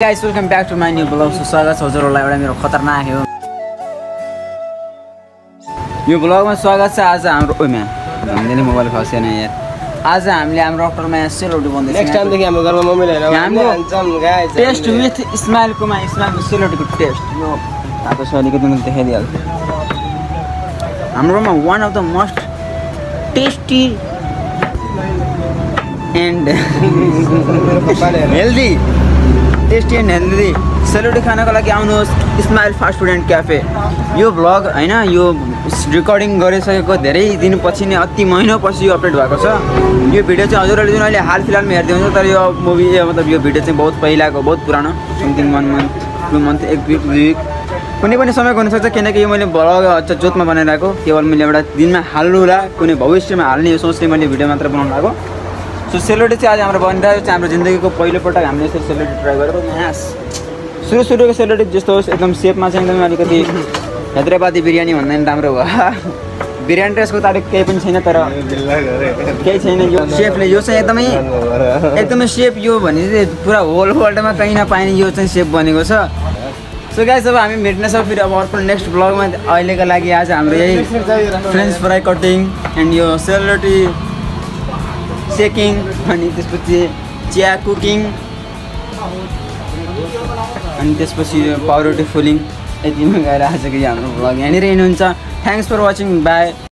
Guys, welcome back to my new vlog. So स्वागत छ हजुरहरुलाई एउटा मेरो खतरनाक यो भ्लगमा स्वागत छ। आज हाम्रो ओइमा हामीले मोबाइल खसेन यार। आज हामीले हाम्रो डक्टरमा सेलरोटी बन्दै छ। नेक्स्ट टाइम देखि हाम्रो घरमा मम्मीले हैन हामीले हान्छौँ गाइस। टेस्ट विथ स्माइलको सेलरोटीको टेस्ट यो ताको शरीरको दिन देखाइदिहाल्छ। हाम्रोमा one of the most tasty and healthy tasty and healthy सेलरोटी खानको लागि आउनुहोस् smile fast food and cafe. यो भ्लग हैन यो रेकर्डिङ गरिसकेको धेरै दिनपछि नै अति महिनापछि यो अपडेट भएको छ। यो भिडियो चाहिँ हजुरहरूले जुन अहिले हाल फिलहालमा हेर्दै हुनुहुन्छ, तर यो मुभी मतलब यो भिडियो चाहिँ बहुत पहिलाको, बहुत पुरानो, something 1 month 2 month 1 week 2 week कुनै पनि समयको हुनसक्छ। किनकि यो मैले भ्लग जोतमा बनाइरहेको, केवल मैले एउटा दिनमा हाल्नु होला, कुनै भविष्यमा हाल्ने यो सोचले मैले भिडियो मात्र बनाउनु भएको। सो सेलरोटी चाहिँ आज हाम्रो बनिरहेको छ। हाम्रो जिन्दगीको पहिलोपटक हामीले यसरी सेलरोटी ट्राई गरेको। यहाँ सुरुको सेलरोटी जस्तो होस्, एकदम सेपमा चाहिँ एकदमै अलिकति हैदराबादी बिरयानी भन्दा नि राम्रो भयो। बिरयानी टेस्टको तारिक केही पनि छैन, तर केही छैन। यो सेपले यो चाहिँ एकदमै सेप यो भने चाहिँ पुरा होल वर्ल्डमा कहीँ नपाइने यो चाहिँ सेप बनेको छ। सो गाइस, अब हामी भेट्नेछौँ फेरि अब अर्को नेक्स्ट ब्लगमा। अहिलेको लागि आज हाम्रो यही फ्रेन्च फ्राई कटिङ एन्ड यो सेलरोटी सेकिङ अनि त्यसपछि चिया कुकिङ अनि त्यसपछि पाउरोटी फुलिङ यतिमा गएर आजको हाम्रो भ्लग यहाँनिर हुन्छ। Thanks for watching, by.